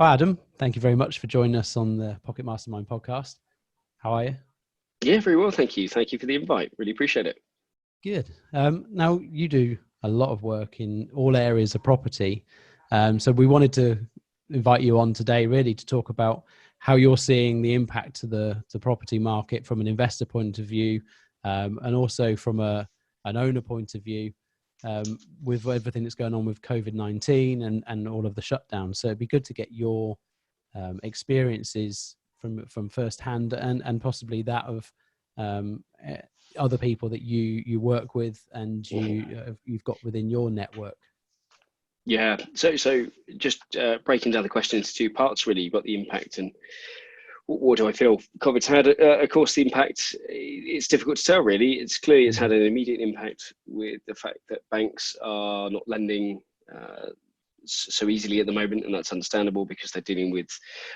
Hi, Adam. Thank you very much for joining us on the Pocket Mastermind podcast. How are you? Yeah, very well, thank you. Thank you for the invite. Really appreciate it. Good. Now, you do a lot of work in all areas of property. So we wanted to invite you on today really to talk about how you're seeing the impact to the property market from an investor point of view, and also from an owner point of view, with everything that's going on with COVID-19 and all of the shutdowns. So it'd be good to get your experiences from firsthand and possibly that of other people that you work with and you've got within your network. Yeah, so just breaking down the question into two parts, really. You've got the impact and what do I feel COVID's had? Of course, the impact, it's difficult to tell, really. It's clear it's had an immediate impact with the fact that banks are not lending so easily at the moment, and that's understandable because they're dealing with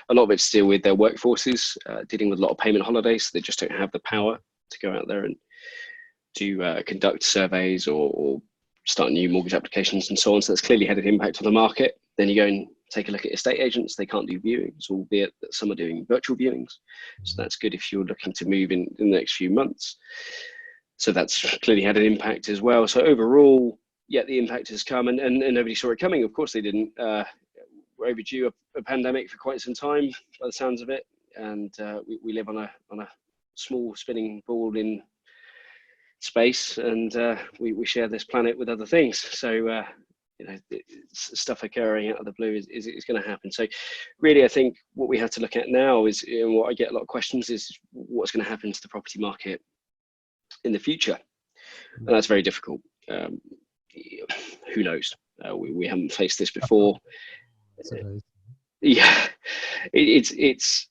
a lot of it's still with their workforces, dealing with a lot of payment holidays. So they just don't have the power to go out there and to conduct surveys or start new mortgage applications and so on. So that's clearly had an impact on the market. Then you go and take a look at estate agents. They can't do viewings, albeit that some are doing virtual viewings. So that's good if you're looking to move in the next few months. So that's clearly had an impact as well. So overall, yeah, the impact has come and nobody saw it coming. Of course they didn't. We're overdue a pandemic for quite some time by the sounds of it. And we live on a small spinning ball in space, and we share this planet with other things. So stuff occurring out of the blue is going to happen. So really, I think what we have to look at now is, and what I get a lot of questions is, what's going to happen to the property market in the future? And that's very difficult. Who knows? We haven't faced this before. Yeah, it's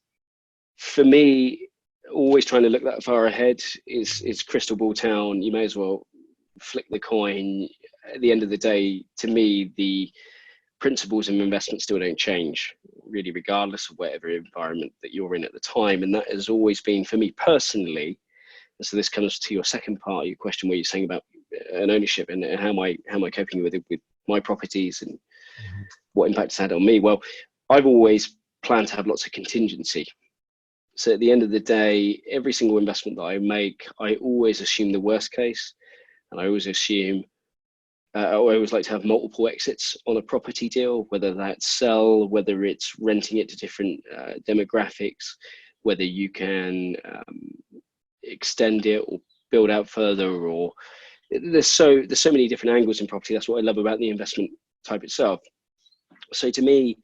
for me, always trying to look that far ahead is crystal ball town. You may as well flick the coin. At the end of the day, to me, the principles of investment still don't change, really, regardless of whatever environment that you're in at the time. And that has always been, for me personally, and so this comes to your second part of your question, where you're saying about an ownership and how am I coping with it, with my properties and what impact it's had on me. Well, I've always planned to have lots of contingency. So at the end of the day, every single investment that I make, I always assume the worst case, and I always assume I always like to have multiple exits on a property deal, whether that's sell, whether it's renting it to different demographics, whether you can extend it or build out further, or there's so many different angles in property. That's what I love about the investment type itself. So to me,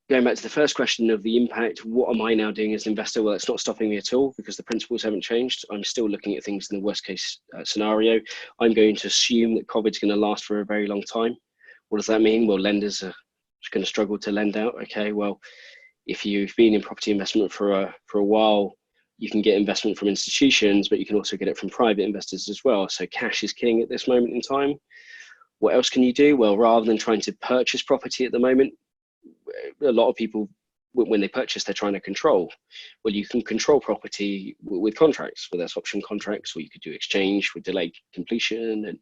going back to the first question of the impact, what am I now doing as an investor? Well, it's not stopping me at all because the principles haven't changed. I'm still looking at things in the worst case scenario. I'm going to assume that COVID's going to last for a very long time. What does that mean? Well, lenders are going to struggle to lend out. Okay, well, if you've been in property investment for a while, you can get investment from institutions, but you can also get it from private investors as well. So cash is king at this moment in time. What else can you do? Well, rather than trying to purchase property at the moment, a lot of people, when they purchase, they're trying to control. Well, you can control property with contracts, whether that's option contracts, or you could do exchange with delayed completion and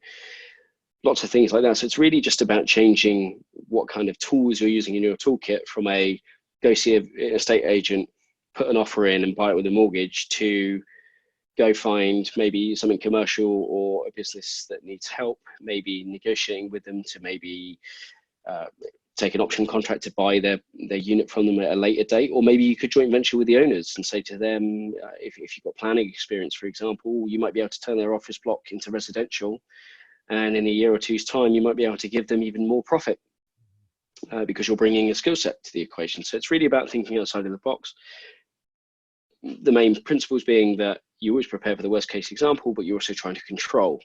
lots of things like that. So it's really just about changing what kind of tools you're using in your toolkit, from a go see an estate agent, put an offer in and buy it with a mortgage, to go find maybe something commercial or a business that needs help, maybe negotiating with them to maybe take an option contract to buy their unit from them at a later date. Or maybe you could joint venture with the owners and say to them, if you've got planning experience, for example, you might be able to turn their office block into residential, and in a year or two's time you might be able to give them even more profit because you're bringing a skill set to the equation. So it's really about thinking outside of the box. The main principles being that you always prepare for the worst case example, but you're also trying to control.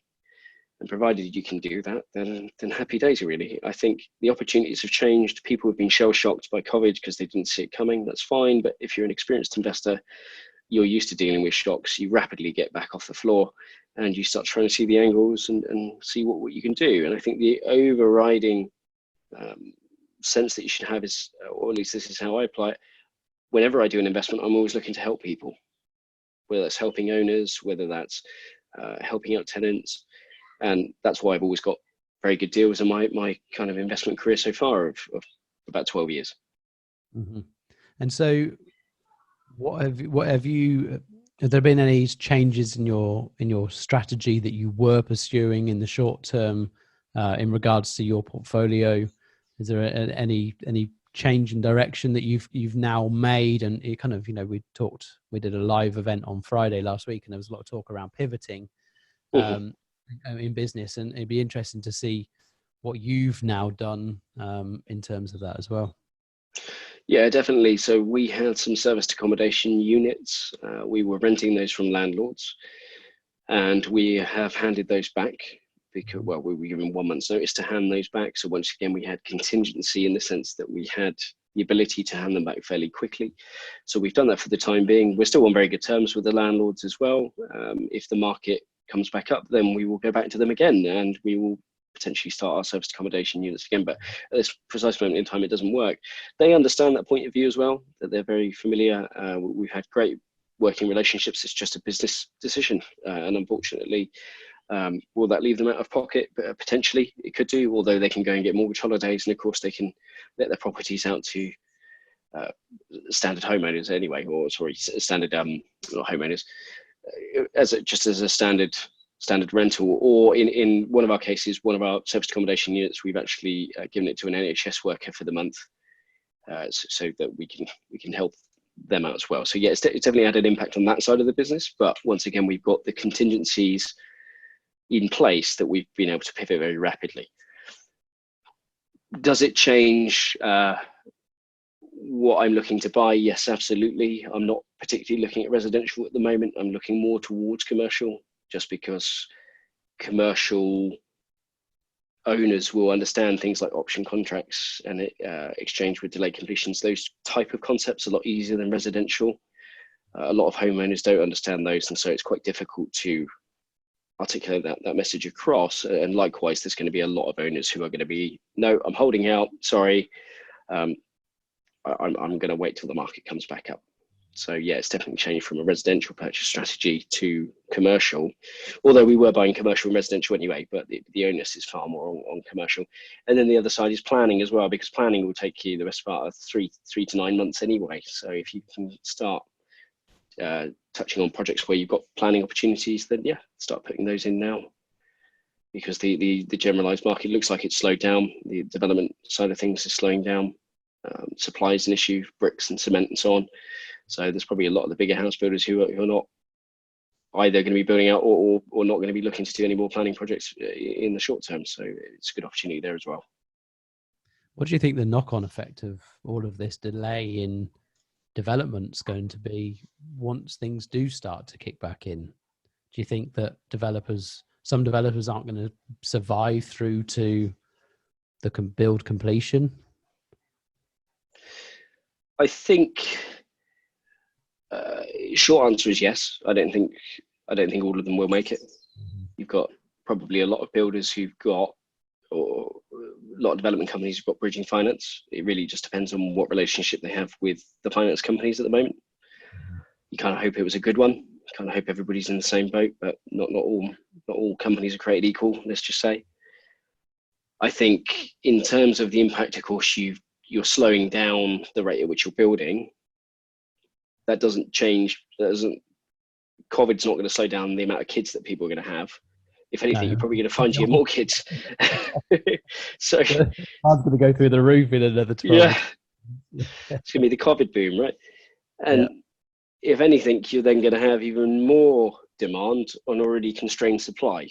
And provided you can do that, then happy days, really. I think the opportunities have changed. People have been shell-shocked by COVID because they didn't see it coming. That's fine. But if you're an experienced investor, you're used to dealing with shocks. You rapidly get back off the floor and you start trying to see the angles and see what you can do. And I think the overriding sense that you should have is, or at least this is how I apply it, whenever I do an investment, I'm always looking to help people, whether that's helping owners, whether that's helping out tenants. And that's why I've always got very good deals in my kind of investment career so far of about 12 years. Hmm. And so, have there been any changes in your strategy that you were pursuing in the short term in regards to your portfolio? Is there any change in direction that you've now made? And it kind of, we did a live event on Friday last week, and there was a lot of talk around pivoting Mhm. in business, and it'd be interesting to see what you've now done in terms of that as well. Yeah, definitely. So we had some serviced accommodation units. We were renting those from landlords, and we have handed those back because, well, we were given 1 month's notice to hand those back. So once again, we had contingency in the sense that we had the ability to hand them back fairly quickly. So we've done that for the time being. We're still on very good terms with the landlords as well. If the market comes back up, then we will go back to them again, and we will potentially start our serviced accommodation units again. But at this precise moment in time, it doesn't work. They understand that point of view as well, that they're very familiar. We've had great working relationships. It's just a business decision, and unfortunately, will that leave them out of pocket? Potentially it could do, although they can go and get mortgage holidays, and of course they can let their properties out to standard homeowners anyway, or sorry, standard not homeowners, just as a standard rental. Or in one of our cases, one of our serviced accommodation units, we've actually given it to an NHS worker for the month, so that we can help them out as well. So yeah, it's definitely had an impact on that side of the business. But once again, we've got the contingencies in place that we've been able to pivot very rapidly. Does it change what I'm looking to buy? Yes, absolutely. I'm not particularly looking at residential at the moment. I'm looking more towards commercial, just because commercial owners will understand things like option contracts and exchange with delayed completions. Those type of concepts are a lot easier than residential. A lot of homeowners don't understand those, and so it's quite difficult to articulate that message across. And likewise, there's going to be a lot of owners who are going to be, no, I'm holding out, sorry, I'm going to wait till the market comes back up. So yeah, it's definitely changed from a residential purchase strategy to commercial, although we were buying commercial and residential anyway, but the onus is far more on commercial. And then the other side is planning as well, because planning will take you the best part of three to 9 months anyway. So if you can start touching on projects where you've got planning opportunities, then yeah, start putting those in now, because the generalized market looks like it's slowed down. The development side of things is slowing down. Supply is an issue, bricks and cement and so on. So there's probably a lot of the bigger house builders who are not either going to be building out or not going to be looking to do any more planning projects in the short term. So it's a good opportunity there as well. What do you think the knock-on effect of all of this delay in development's going to be once things do start to kick back in? Do you think that some developers aren't going to survive through to the build completion? I think short answer is yes. I don't think all of them will make it. You've got probably a lot of builders who've got, or a lot of development companies who've got bridging finance. It really just depends on what relationship they have with the finance companies at the moment. You kind of hope it was a good one. You kind of hope everybody's in the same boat, but not all companies are created equal, let's just say. I think in terms of the impact, of course, you're slowing down the rate at which you're building. That doesn't change. COVID's not going to slow down the amount of kids that people are going to have. If anything, you're probably going to find you more kids. So it's going to go through the roof in another 12. Yeah, it's going to be the COVID boom, right? And if anything, you're then going to have even more demand on already constrained supply.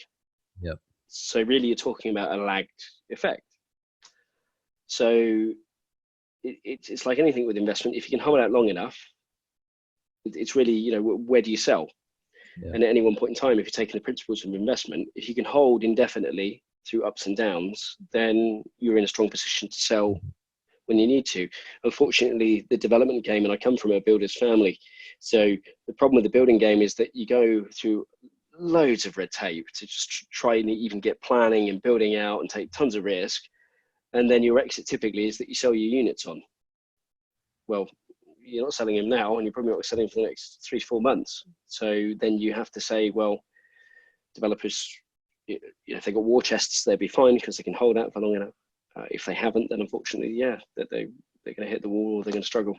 Yep. So really, you're talking about a lagged effect. So it's like anything with investment. If you can hold out long enough, it's really, where do you sell? Yeah. And at any one point in time, if you're taking the principles of investment, if you can hold indefinitely through ups and downs, then you're in a strong position to sell when you need to. Unfortunately, the development game, and I come from a builder's family, so the problem with the building game is that you go through loads of red tape to just try and even get planning and building out and take tons of risk. And then your exit typically is that you sell your units on. Well, you're not selling them now, and you're probably not selling them for the next 3 to 4 months. So then you have to say, well, developers, if they've got war chests, they'll be fine because they can hold out for long enough. If they haven't, then unfortunately, yeah, that they're going to hit the wall or they're going to struggle.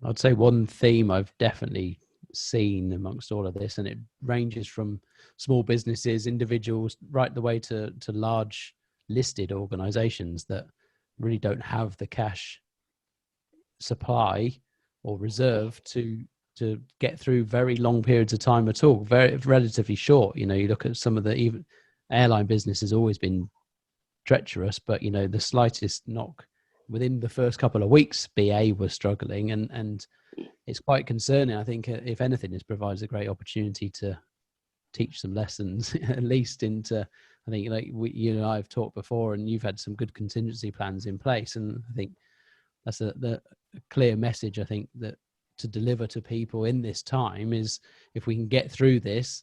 I'd say one theme I've definitely seen amongst all of this, and it ranges from small businesses, individuals, right the way to large listed organizations that really don't have the cash supply or reserve to get through very long periods of time at all. Very relatively short. You look at some of the even airline business has always been treacherous, but the slightest knock within the first couple of weeks, BA was struggling, and it's quite concerning. I think if anything, this provides a great opportunity to teach some lessons, at least into. I think you and I have talked before, and you've had some good contingency plans in place, and I think that's the clear message. I think that to deliver to people in this time is, if we can get through this,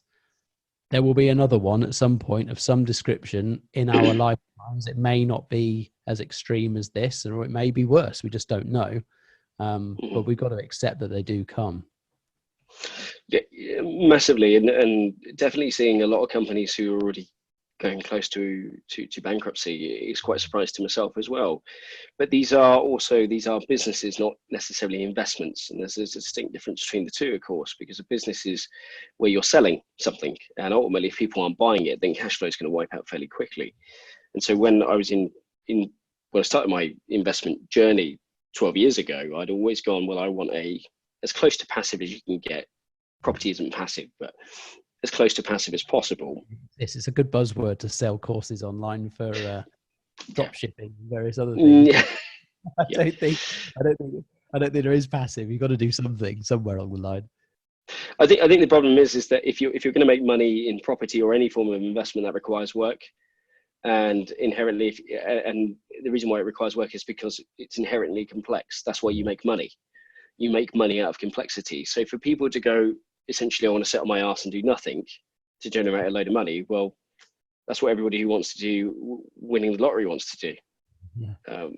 there will be another one at some point of some description in our lifetimes. It may not be as extreme as this, or it may be worse. We just don't know. But we've got to accept that they do come. Yeah, massively, and definitely seeing a lot of companies who are already going close to bankruptcy is quite a surprise to myself as well. But these are businesses, not necessarily investments, and there's a distinct difference between the two, of course, because a business is where you're selling something, and ultimately if people aren't buying it, then cash flow is going to wipe out fairly quickly. And so when I was when I started my investment journey 12 years ago, I'd always gone, well, I want as close to passive as you can get. Property isn't passive, but as close to passive as possible. This is a good buzzword to sell courses online for drop shipping and various other things. Yeah. I don't think there is passive. You've got to do something somewhere along the line. I think the problem is that if you're going to make money in property or any form of investment, that requires work, and inherently, and the reason why it requires work is because it's inherently complex. That's why you make money. You make money out of complexity. So for people to go, essentially, I want to sit on my ass and do nothing to generate a load of money. Well, that's what everybody who wants to do winning the lottery wants to do. Yeah.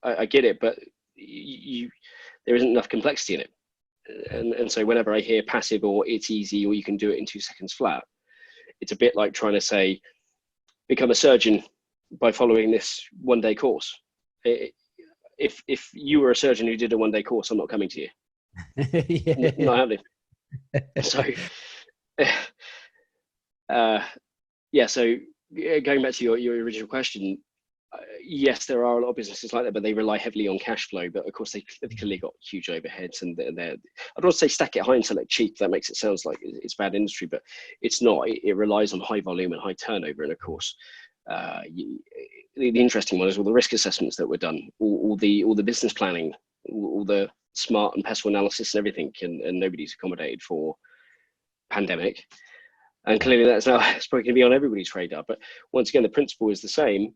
I get it, but there isn't enough complexity in it. And so whenever I hear passive or it's easy or you can do it in 2 seconds flat, it's a bit like trying to say, become a surgeon by following this one-day course. If you were a surgeon who did a one-day course, I'm not coming to you. Yeah. Not happening. So, so going back to your original question, yes, there are a lot of businesses like that, but they rely heavily on cash flow. But of course, they've clearly got huge overheads, and they're I don't want to say stack it high and sell it cheap. That makes it sound like it's bad industry, but it's not. It relies on high volume and high turnover, and of course, the interesting one is all the risk assessments that were done, all the business planning, all the smart and pestle analysis and everything, and nobody's accommodated for pandemic. And clearly that's probably going to be on everybody's radar. But once again, the principle is the same.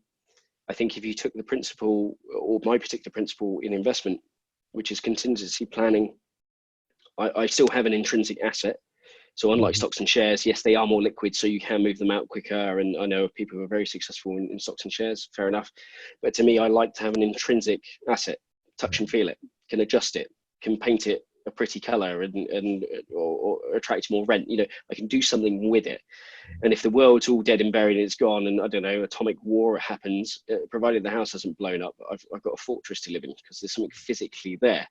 I think if you took the principle, or my particular principle in investment, which is contingency planning, I still have an intrinsic asset. So unlike stocks and shares, yes, they are more liquid, so you can move them out quicker. And I know of people who are very successful in stocks and shares, fair enough. But to me, I like to have an intrinsic asset, touch and feel it, can adjust it, can paint it a pretty color or attract more rent. I can do something with it. And if the world's all dead and buried and it's gone, and I don't know, atomic war happens, provided the house hasn't blown up, I've got a fortress to live in because there's something physically there.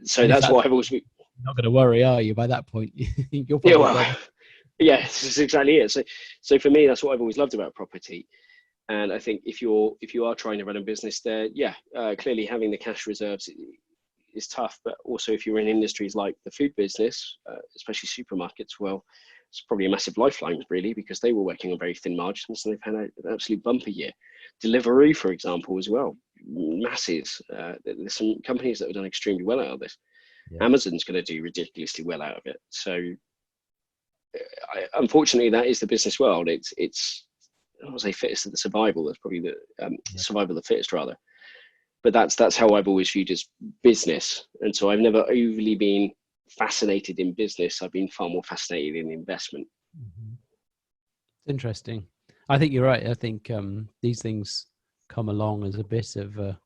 So that's why I've always been. Not going to worry, are you? By that point, you're probably that's exactly it. So for me, that's what I've always loved about property. And I think if you are trying to run a business there, clearly having the cash reserves is tough. But also, if you're in industries like the food business, especially supermarkets, well, it's probably a massive lifeline, really, because they were working on very thin margins and they've had an absolute bumper year. Delivery, for example, as well, masses. There's some companies that have done extremely well out of this. Yeah. Amazon's going to do ridiculously well out of it. So, unfortunately, that is the business world. It's I don't want to say fittest of the survival. That's probably the survival of the fittest, rather. But that's how I've always viewed as business. And so I've never overly been fascinated in business. I've been far more fascinated in investment. Mm-hmm. Interesting. I think you're right. I think these things come along as a bit of kind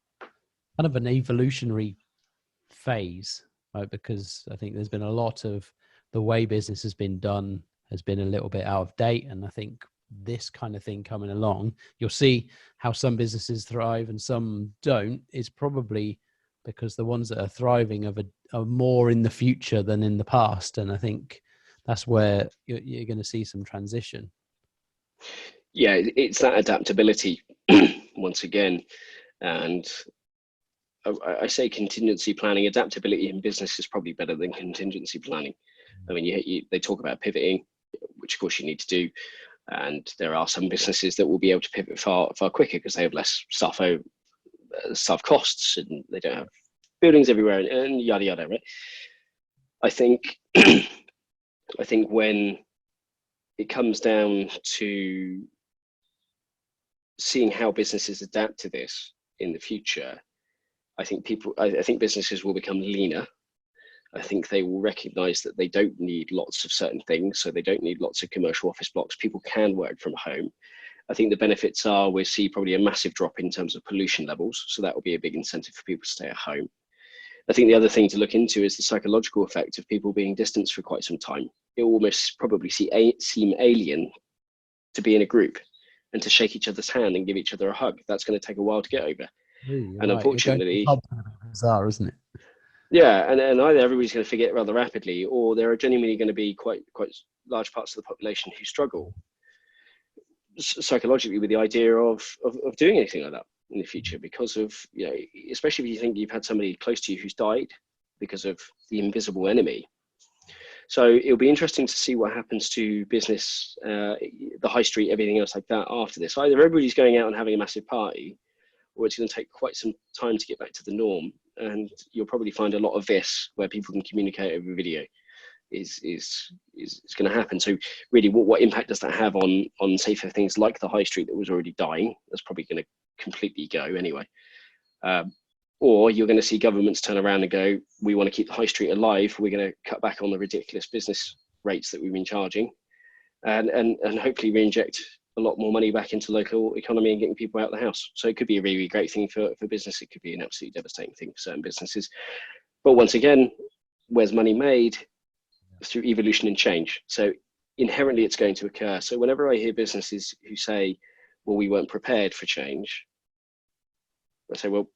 of an evolutionary phase, right? Because I think there's been a lot of the way business has been done has been a little bit out of date. And I think this kind of thing coming along, you'll see how some businesses thrive and some don't. Is probably because the ones that are thriving are more in the future than in the past. And I think that's where you're going to see some transition. Yeah, it's that adaptability once again. And I say contingency planning. Adaptability in business is probably better than contingency planning. I mean, they talk about pivoting, which of course you need to do. And there are some businesses that will be able to pivot far quicker because they have less staff costs, and they don't have buildings everywhere, and yada yada. Right? I think when it comes down to seeing how businesses adapt to this in the future, I think businesses will become leaner. I think they will recognize that they don't need lots of certain things. So they don't need lots of commercial office blocks. People can work from home. I think the benefits are we'll see probably a massive drop in terms of pollution levels. So that will be a big incentive for people to stay at home. I think the other thing to look into is the psychological effect of people being distanced for quite some time. It will almost probably seem alien to be in a group and to shake each other's hand and give each other a hug. That's going to take a while to get over. And right. Unfortunately, bizarre, isn't it? Yeah, and either everybody's going to forget rather rapidly, or there are genuinely going to be quite large parts of the population who struggle psychologically with the idea of doing anything like that in the future, because of, especially if you think you've had somebody close to you who's died because of the invisible enemy. So it'll be interesting to see what happens to business, the high street, everything else like that after this. Either everybody's going out and having a massive party, or it's going to take quite some time to get back to the norm. And you'll probably find a lot of this where people can communicate over video is going to happen. So really, what impact does that have on safer things like the high street that was already dying? That's probably going to completely go anyway. Or you're going to see governments turn around and go, we want to keep the high street alive. We're going to cut back on the ridiculous business rates that we've been charging, and hopefully reinject a lot more money back into local economy and getting people out of the house. So it could be a really, really great thing for business. It could be an absolutely devastating thing for certain businesses. But once again, where's money made? Through evolution and change. So inherently it's going to occur. So whenever I hear businesses who say, well, we weren't prepared for change, I say, well,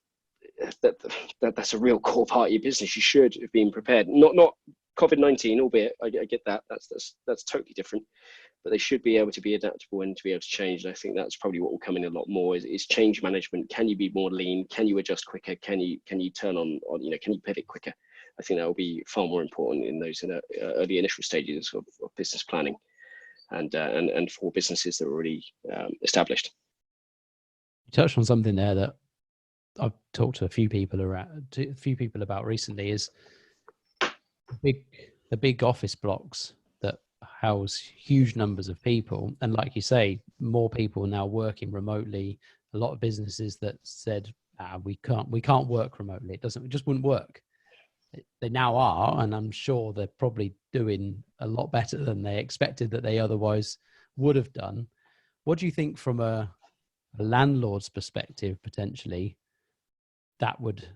that's a real core part of your business. You should have been prepared. Not COVID-19, albeit I get that. That's totally different. But they should be able to be adaptable and to be able to change. And I think that's probably what will come in a lot more is change management. Can you be more lean? Can you adjust quicker? Can you turn on, can you pivot quicker? I think that will be far more important in those early initial stages of business planning and for businesses that are already established. You touched on something there that I've talked to a few people about recently, is the big office blocks that house huge numbers of people. And like you say, more people now working remotely. A lot of businesses that said, we can't work remotely. It just wouldn't work. They now are, and I'm sure they're probably doing a lot better than they expected that they otherwise would have done. What do you think from a landlord's perspective, potentially, that would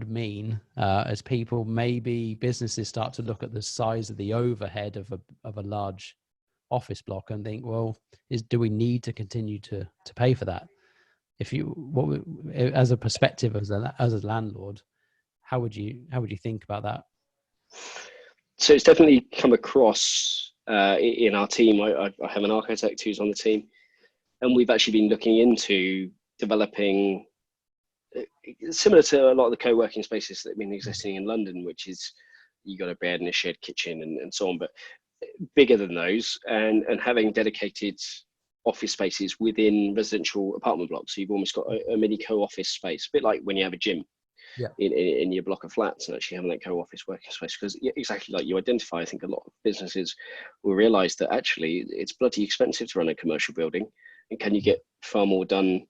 mean as people, maybe businesses start to look at the size of the overhead of a large office block and think, well, do we need to continue to pay for that? As a perspective as a landlord, how would you think about that? So it's definitely come across in our team. I have an architect who's on the team, and we've actually been looking into developing similar to a lot of the co-working spaces that have been existing in London, which is you got a bed and a shared kitchen and so on, but bigger than those, and having dedicated office spaces within residential apartment blocks. So you've almost got a mini co-office space, a bit like when you have a gym in your block of flats, and actually having that co-office working space. Because exactly like you identify, I think a lot of businesses will realize that actually it's bloody expensive to run a commercial building, and can you get far more done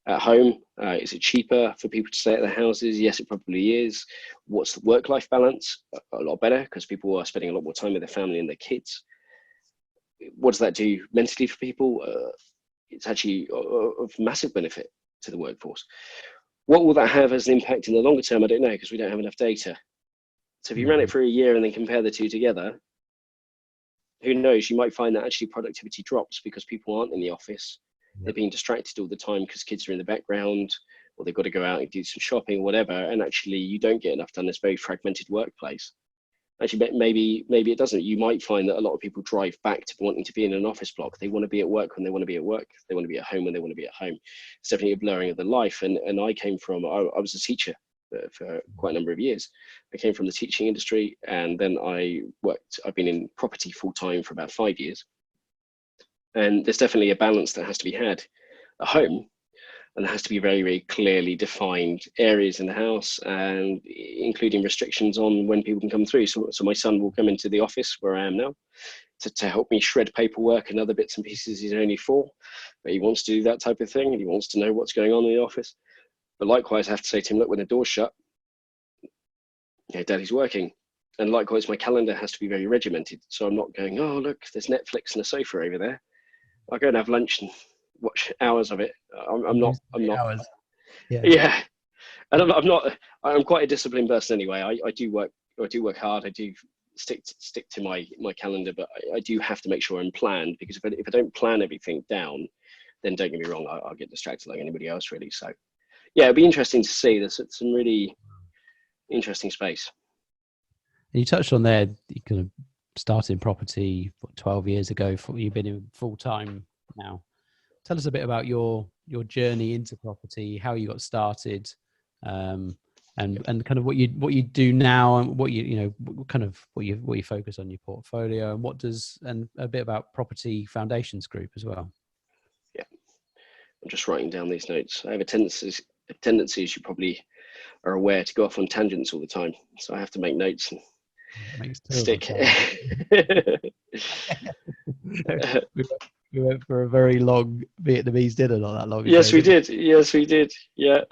at home? Is it cheaper for people to stay at their houses? Yes, it probably is. What's the work-life balance? A lot better, because people are spending a lot more time with their family and their kids. What does that do mentally for people? It's actually of massive benefit to the workforce. What will that have as an impact in the longer term? I don't know, because we don't have enough data. So if you ran it for a year and then compare the two together, who knows, you might find that actually productivity drops because people aren't in the office. They're being distracted all the time because kids are in the background, or they've got to go out and do some shopping or whatever. And actually you don't get enough done in this very fragmented workplace. Actually, maybe it doesn't. You might find that a lot of people drive back to wanting to be in an office block. They want to be at work when they want to be at work. They want to be at home when they want to be at home. It's definitely a blurring of the life. And I came from, I was a teacher for quite a number of years. I came from the teaching industry, and then I've been in property full time for about 5 years. And there's definitely a balance that has to be had at home. And there has to be very, very clearly defined areas in the house, and including restrictions on when people can come through. So my son will come into the office where I am now to help me shred paperwork and other bits and pieces. He's only 4, but he wants to do that type of thing, and he wants to know what's going on in the office. But likewise, I have to say to him, look, when the door's shut, Daddy's working. And likewise, my calendar has to be very regimented. So I'm not going, oh, look, there's Netflix and a sofa over there. I'll go and have lunch and watch hours of it. I'm not. Hours. Yeah. And I'm quite a disciplined person anyway. I do work hard. I do stick to my calendar, but I do have to make sure I'm planned, because if I don't plan everything down, then don't get me wrong, I'll get distracted like anybody else really. So yeah, it'd be interesting to see. There's some really interesting space. And you touched on there, you kind of started in property 12 years ago. You've been in full time now. Tell us a bit about your journey into property, how you got started, and kind of what you do now, and what you focus on your portfolio, and a bit about Property Foundations Group as well. Yeah, I'm just writing down these notes. I have a tendency, as you probably are aware, to go off on tangents all the time. So I have to make notes and stick. We went for a very long Vietnamese dinner not that long ago. Yes, we did. Yeah.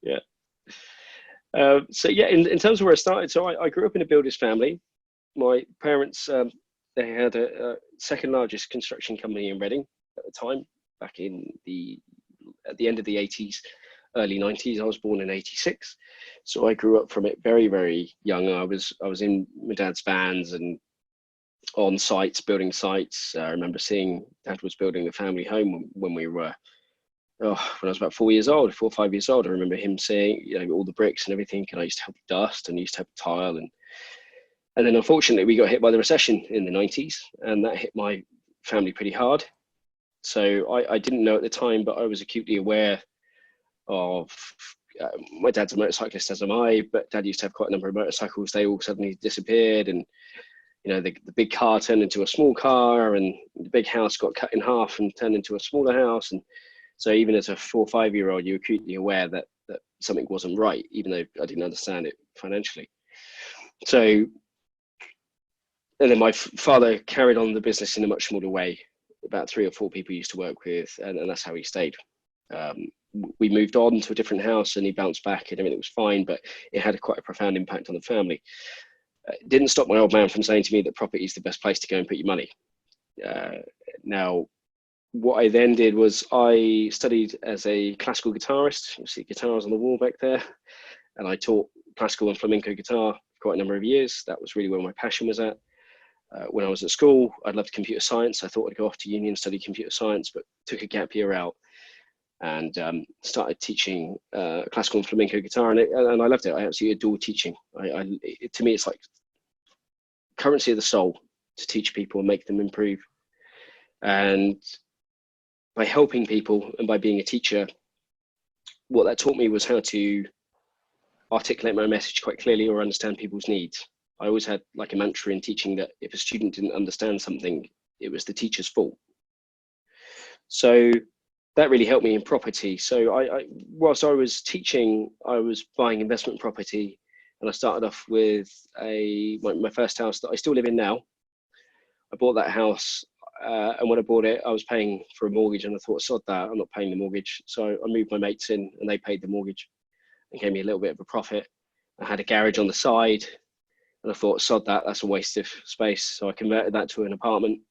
Yeah. So yeah, in terms of where I started, so I grew up in a builder's family. My parents, they had a second largest construction company in Reading at the time, back at the end of the 80s, early 90s. I was born in 86. So I grew up from it very, very young. I was in my dad's vans and on sites, building sites. I remember seeing Dad was building the family home when we were, when I was about 4 or 5 years old. I remember him saying, all the bricks and everything, and I used to help dust and used to help tile. And then unfortunately we got hit by the recession in the 90s, and that hit my family pretty hard. So I didn't know at the time, but I was acutely aware of, my dad's a motorcyclist, as am I, but Dad used to have quite a number of motorcycles. They all suddenly disappeared, and the big car turned into a small car, and the big house got cut in half and turned into a smaller house. And so even as a 4 or 5 year old, you're acutely aware that something wasn't right, even though I didn't understand it financially. So, and then my father carried on the business in a much smaller way. About 3 or 4 people he used to work with, and that's how he stayed. We moved on to a different house, and he bounced back, and everything was fine, but it had quite a profound impact on the family. It didn't stop my old man from saying to me that property is the best place to go and put your money. Now, what I then did was I studied as a classical guitarist. You see guitars on the wall back there. And I taught classical and flamenco guitar for quite a number of years. That was really where my passion was at. When I was at school, I loved computer science. I thought I'd go off to uni and study computer science, but took a gap year out and started teaching classical and flamenco guitar. And I loved it. I absolutely adored teaching. To me, it's like currency of the soul to teach people and make them improve. And by helping people and by being a teacher, what that taught me was how to articulate my message quite clearly or understand people's needs. I always had like a mantra in teaching that if a student didn't understand something, it was the teacher's fault. So that really helped me in property. So whilst I was teaching, I was buying investment property, and I started off with my first house that I still live in now. I bought that house, and when I bought it, I was paying for a mortgage, and I thought, sod that, I'm not paying the mortgage. So I moved my mates in, and they paid the mortgage and gave me a little bit of a profit. I had a garage on the side, and I thought, sod that, that's a waste of space. So I converted that to an apartment,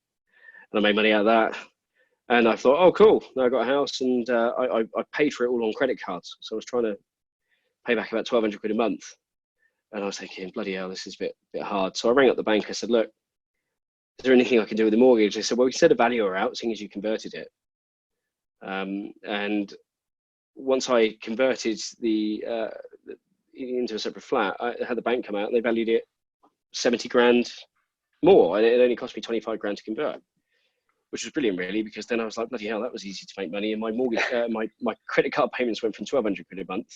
and I made money out of that. And I thought, oh, cool, now I got a house, and I paid for it all on credit cards. So I was trying to pay back about 1,200 quid a month. And I was thinking, bloody hell, this is a bit hard. So I rang up the bank. I said, look, is there anything I can do with the mortgage? They said, well, we set a valuer out, seeing as you converted it. And once I converted into a separate flat, I had the bank come out and they valued it 70 grand more, and it only cost me 25 grand to convert, which was brilliant, really, because then I was like, bloody hell, that was easy to make money. And my mortgage, my credit card payments went from 1,200 quid a month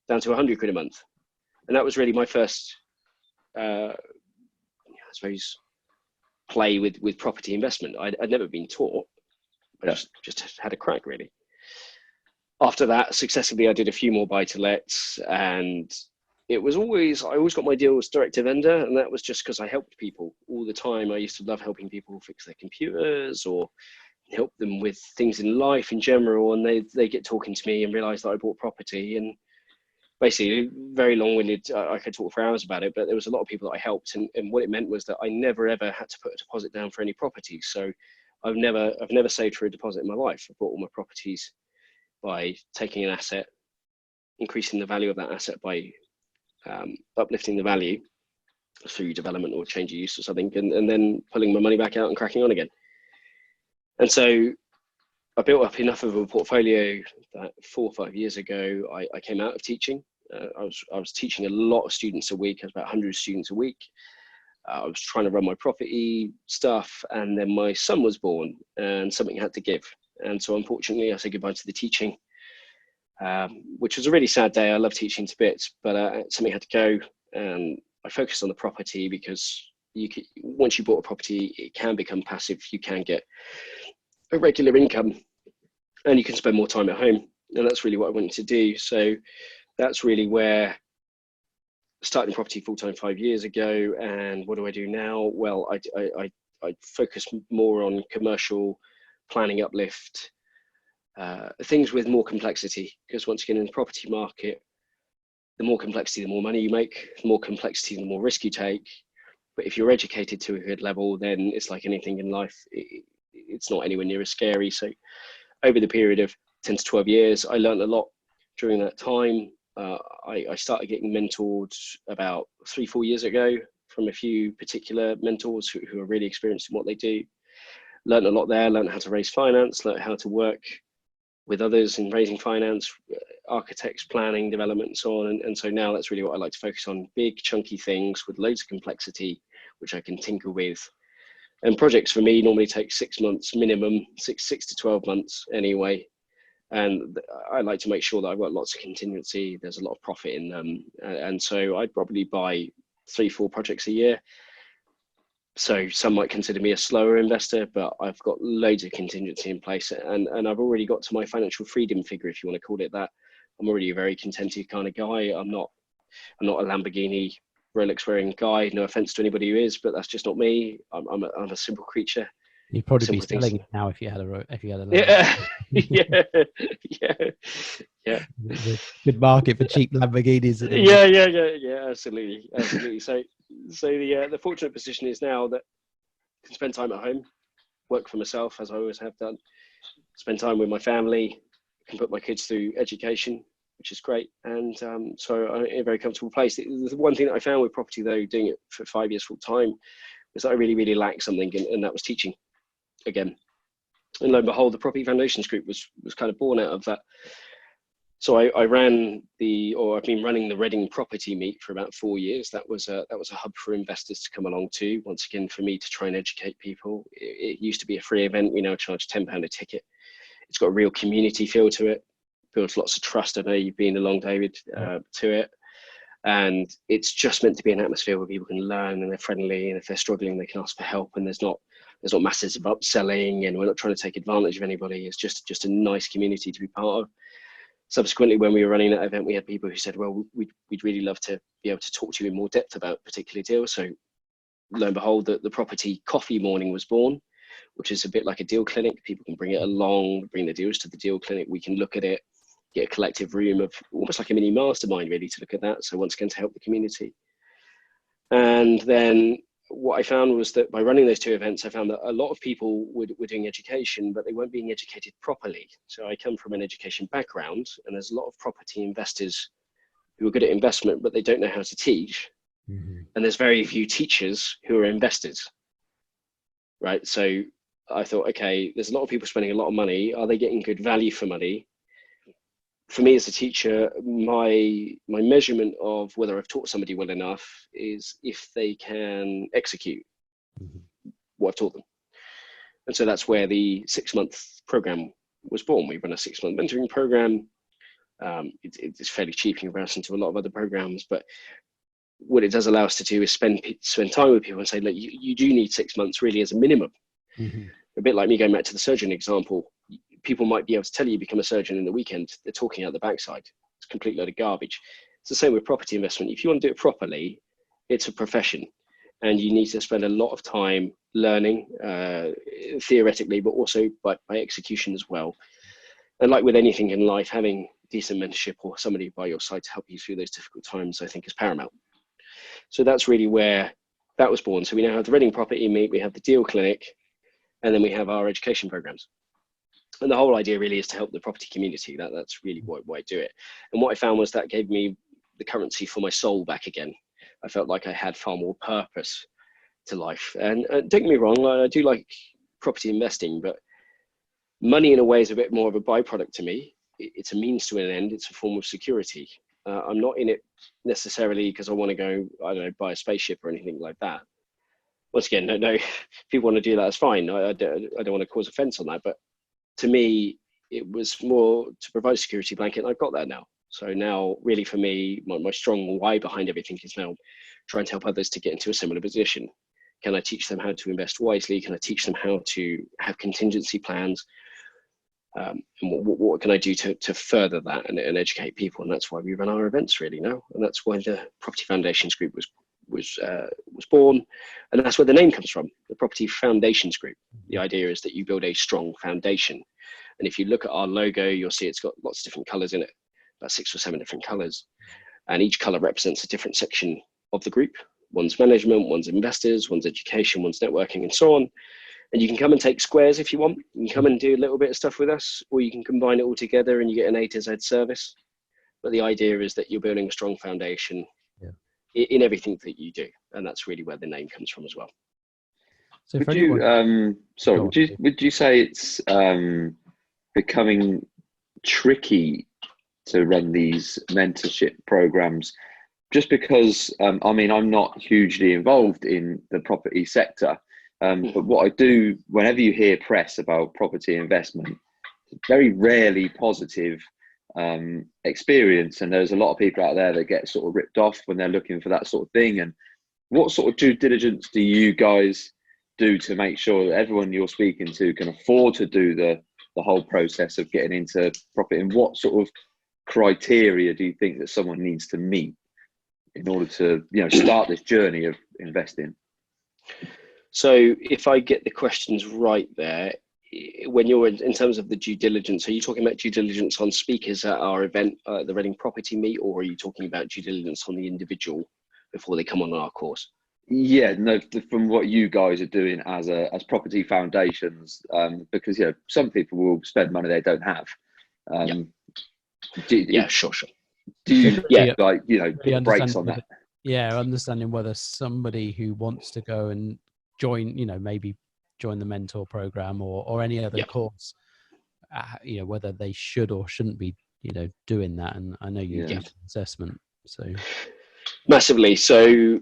down to 100 quid a month. And that was really my first, I suppose, play with property investment. I'd never been taught. I just had a crack, really. After that, successively, I did a few more buy-to-lets, and I always got my deals direct to vendor, and that was just because I helped people all the time. I used to love helping people fix their computers or help them with things in life in general, and they get talking to me and realize that I bought property. And basically, very long-winded, I could talk for hours about it, but there was a lot of people that I helped, and what it meant was that I never ever had to put a deposit down for any property. So I've never saved for a deposit in my life. I bought all my properties by taking an asset, increasing the value of that asset by uplifting the value through development or change of use or something, and then pulling my money back out and cracking on again. And so I built up enough of a portfolio that 4 or 5 years ago, I came out of teaching. I was teaching a lot of students a week. I was about 100 students a week. I was trying to run my property stuff, and then my son was born and something had to give. And so unfortunately, I said goodbye to the teaching, which was a really sad day. I love teaching to bits, but something had to go. And I focused on the property because once you bought a property, it can become passive. You can get a regular income and you can spend more time at home. And that's really what I wanted to do. So that's really where starting property full-time 5 years ago. And what do I do now? Well, I focus more on commercial planning uplift, things with more complexity, because once again, in the property market, the more complexity, the more money you make, the more complexity, the more risk you take. But if you're educated to a good level, then it's like anything in life. It's not anywhere near as scary. So over the period of 10 to 12 years, I learned a lot during that time. I started getting mentored about 3-4 years ago from a few particular mentors who are really experienced in what they do. Learned a lot there, learned how to raise finance, learned how to work with others in raising finance, architects, planning, development, and so on. And so now that's really what I like to focus on, big chunky things with loads of complexity, which I can tinker with. And projects for me normally take 6 months minimum, six to 12 months anyway. And I like to make sure that I've got lots of contingency. There's a lot of profit in them. And so I'd probably buy 3-4 projects a year. So some might consider me a slower investor, but I've got loads of contingency in place, and I've already got to my financial freedom figure, if you want to call it that. I'm already a very contented kind of guy. I'm not a Lamborghini Rolex wearing guy. No offense to anybody who is, but that's just not me. I'm a simple creature. You'd probably be selling it now if you had a Lamborghini. Yeah. There's a good market for cheap Lamborghinis. Yeah, absolutely. So the fortunate position is now that I can spend time at home, work for myself as I always have done, spend time with my family, can put my kids through education, which is great. And so I'm in a very comfortable place. The one thing that I found with property, though, doing it for 5 years full time, was that I really, really lacked something, and that was teaching again. And lo and behold, the Property Foundations Group was kind of born out of that. So I've been running the Reading Property Meet for about 4 years. That was a hub for investors to come along to, once again, for me to try and educate people. It used to be a free event. We now charge £10 a ticket. It's got a real community feel to it, builds lots of trust. I know you've been along, David, to it. And it's just meant to be an atmosphere where people can learn and they're friendly, and if they're struggling, they can ask for help, and there's not masses of upselling, and we're not trying to take advantage of anybody. It's just a nice community to be part of. Subsequently, when we were running that event, we had people who said, well, we'd really love to be able to talk to you in more depth about particular deals. So lo and behold, the property coffee morning was born, which is a bit like a deal clinic. People can bring it along, bring the deals to the deal clinic. We can look at it, get a collective room of almost like a mini mastermind, really, to look at that. So once again, to help the community. And then what I found was that by running those 2 events, I found that a lot of people were doing education, but they weren't being educated properly. So I come from an education background, and there's a lot of property investors who are good at investment, but they don't know how to teach. Mm-hmm. And there's very few teachers who are investors. right? So I thought, okay, there's a lot of people spending a lot of money. Are they getting good value for money? For me as a teacher, my measurement of whether I've taught somebody well enough is if they can execute what I've taught them. And so that's where the 6-month program was born. We run a 6-month mentoring program. It's fairly cheap in comparison to a lot of other programs, but what it does allow us to do is spend time with people and say, look, you do need 6 months really as a minimum. A bit like me going back to the surgeon example, people might be able to tell you become a surgeon in the weekend. They're talking out the backside. It's a complete load of garbage. It's the same with property investment. If you want to do it properly, it's a profession, and you need to spend a lot of time learning theoretically, but also by execution as well. And like with anything in life, having decent mentorship or somebody by your side to help you through those difficult times, I think, is paramount. So that's really where that was born. So we now have the Reading Property Meet, we have the Deal Clinic, and then we have our education programs. And the whole idea really is to help the property community. That's really why I do it. And what I found was that gave me the currency for my soul back again. I felt like I had far more purpose to life. And don't get me wrong, I do like property investing, but money in a way is a bit more of a byproduct to me. It's a means to an end. It's a form of security. I'm not in it necessarily because I want to go, I don't know, buy a spaceship or anything like that. Once again, no, if people want to do that, it's fine. I don't want to cause offense on that. But to me, it was more to provide a security blanket, and I've got that now. So now, really, for me, my strong why behind everything is now trying to help others to get into a similar position. Can I teach them how to invest wisely? Can I teach them how to have contingency plans? And what can I do to further that and educate people? And that's why we run our events really now. And that's why the Property Foundations Group was born. And that's where the name comes from, the Property Foundations Group. The idea is that you build a strong foundation. And if you look at our logo, you'll see it's got lots of different colors in it, about 6 or 7 different colors. And each color represents a different section of the group. One's management, one's investors, one's education, one's networking, and so on. And you can come and take squares if you want. You can come and do a little bit of stuff with us, or you can combine it all together and you get an A to Z service. But the idea is that you're building a strong foundation in everything that you do. And that's really where the name comes from as well. So would you say it's becoming tricky to run these mentorship programs just because, I mean, I'm not hugely involved in the property sector, but what I do, whenever you hear press about property investment, very rarely positive experience. And there's a lot of people out there that get sort of ripped off when they're looking for that sort of thing. And what sort of due diligence do you guys do to make sure that everyone you're speaking to can afford to do the whole process of getting into property? And what sort of criteria do you think that someone needs to meet in order to, you know, start this journey of investing? So if I get the questions right there, when you're in terms of the due diligence, are you talking about due diligence on speakers at our event, the Reading Property Meet, or are you talking about due diligence on the individual before they come on our course? Yeah, no, from what you guys are doing as property foundations, because, you know, some people will spend money they don't have. Sure. Do you like, you know, really breaks on that? Understanding whether somebody who wants to go and join, you know, maybe join the mentor program or any other course, you know, whether they should or shouldn't be, you know, doing that. And I know you do assessment, so massively. So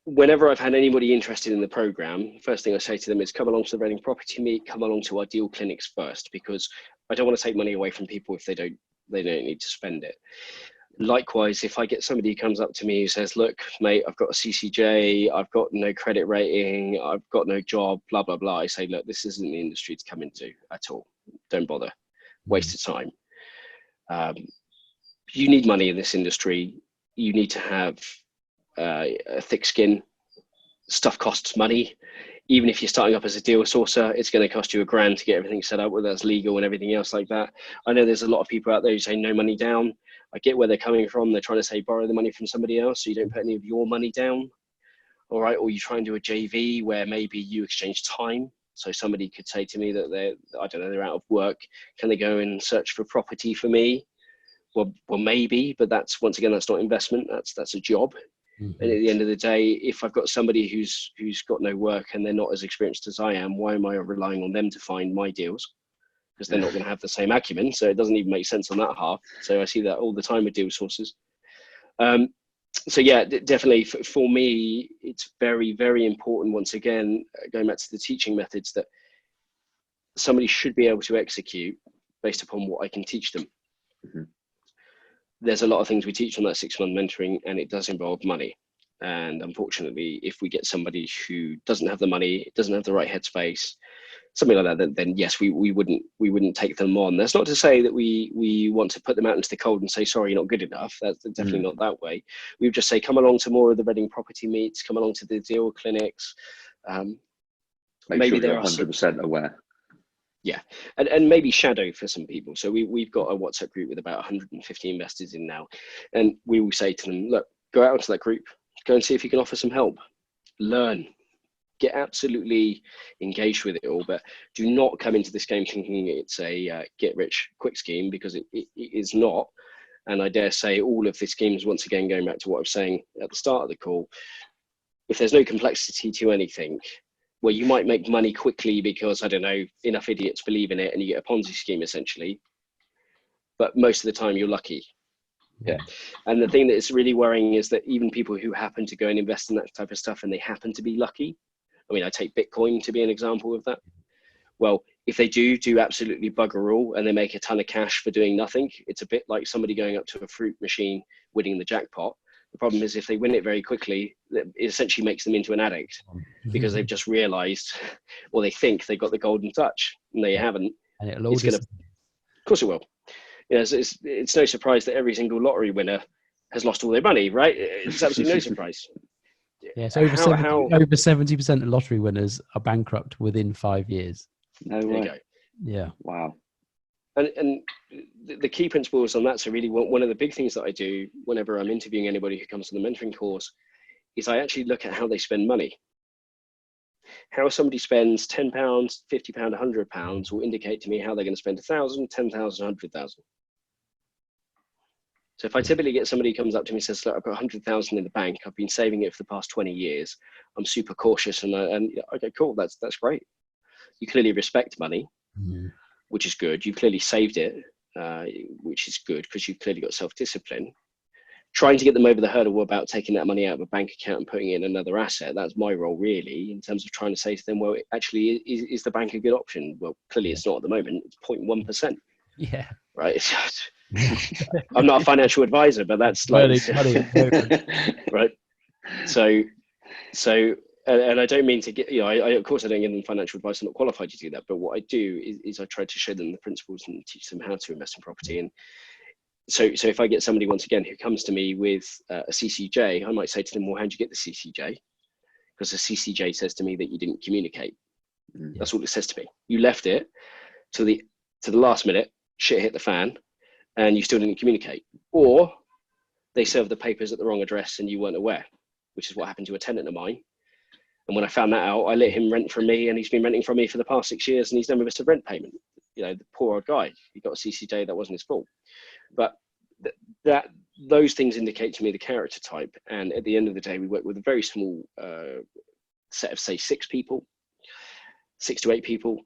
whenever I've had anybody interested in the program, first thing I say to them is come along to the Reading Property Meet, come along to our deal clinics first, because I don't want to take money away from people if they don't need to spend it. Likewise, if I get somebody who comes up to me who says, look, mate, I've got a CCJ, I've got no credit rating, I've got no job, blah, blah, blah. I say, look, this isn't the industry to come into at all. Don't bother. Waste of time. You need money in this industry. You need to have a thick skin. Stuff costs money. Even if you're starting up as a deal sourcer, it's going to cost you $1,000 to get everything set up, whether that's legal and everything else like that. I know there's a lot of people out there who say no money down. I get where they're coming from. They're trying to say borrow the money from somebody else so you don't put any of your money down. All right. Or you try and do a JV where maybe you exchange time. So somebody could say to me that they're out of work. Can they go and search for property for me? Well, maybe, but that's, once again, that's not investment. That's a job. And at the end of the day, if I've got somebody who's got no work and they're not as experienced as I am, why am I relying on them to find my deals? Because they're not going to have the same acumen. So it doesn't even make sense on that half. So I see that all the time with deal sources. So yeah, definitely for me, it's very, very important, once again, going back to the teaching methods, that somebody should be able to execute based upon what I can teach them. There's a lot of things we teach on that 6-month mentoring, and it does involve money. And unfortunately, if we get somebody who doesn't have the money, doesn't have the right headspace, something like that, then yes, we wouldn't take them on. That's not to say that we want to put them out into the cold and say, sorry, you're not good enough. That's definitely not that way. We would just say, come along to more of the Reading property meets, come along to the deal clinics. Maybe sure you're 100% aware. Yeah, and maybe shadow for some people. So we've got a WhatsApp group with about 150 investors in now, and we will say to them, look, go out into that group, go and see if you can offer some help, learn, get absolutely engaged with it all, but do not come into this game thinking it's a get rich quick scheme, because it is not. And I dare say all of the schemes, once again, going back to what I was saying at the start of the call, if there's no complexity to anything, well, you might make money quickly because, I don't know, enough idiots believe in it and you get a Ponzi scheme essentially. But most of the time you're lucky. Yeah. And the thing that is really worrying is that even people who happen to go and invest in that type of stuff and they happen to be lucky. I mean, I take Bitcoin to be an example of that. Well, if they do absolutely bugger all and they make a ton of cash for doing nothing, it's a bit like somebody going up to a fruit machine, winning the jackpot. The problem is if they win it very quickly, it essentially makes them into an addict because they've just realized, or they think they've got the golden touch, and they haven't. And it'll all of course it will. You know, it's no surprise that every single lottery winner has lost all their money, right? It's absolutely no surprise. Yeah, so over 70% of lottery winners are bankrupt within 5 years. No way. There you go. Yeah. Wow. And the key principles on that, so really one of the big things that I do whenever I'm interviewing anybody who comes to the mentoring course is I actually look at how they spend money. How somebody spends £10, £50, £100 will indicate to me how they're going to spend 1,000, 10,000, 100,000. So if I typically get somebody who comes up to me and says, look, I've got 100,000 in the bank, I've been saving it for the past 20 years, I'm super cautious, and okay, cool, that's great. You clearly respect money. Which is good. You've clearly saved it, which is good because you've clearly got self-discipline. Trying to get them over the hurdle about taking that money out of a bank account and putting it in another asset, that's my role really, in terms of trying to say to them, well, actually, is the bank a good option? Well, clearly it's not at the moment. It's 0.1%. Yeah. Right. I'm not a financial advisor, but that's like, right. So, and I don't mean to get, of course I don't give them financial advice. I'm not qualified to do that. But what I do is I try to show them the principles and teach them how to invest in property. And so if I get somebody, once again, who comes to me with a CCJ, I might say to them, well, how'd you get the CCJ? Because the CCJ says to me that you didn't communicate. That's all it says to me. You left it to the last minute, shit hit the fan, and you still didn't communicate. Or they served the papers at the wrong address and you weren't aware, which is what happened to a tenant of mine. And when I found that out, I let him rent from me, and he's been renting from me for the past 6 years, and he's never missed a rent payment. The poor old guy, he got a CCJ, that wasn't his fault. But those things indicate to me the character type. And at the end of the day, we work with a very small set of, say, 6 to 8 people.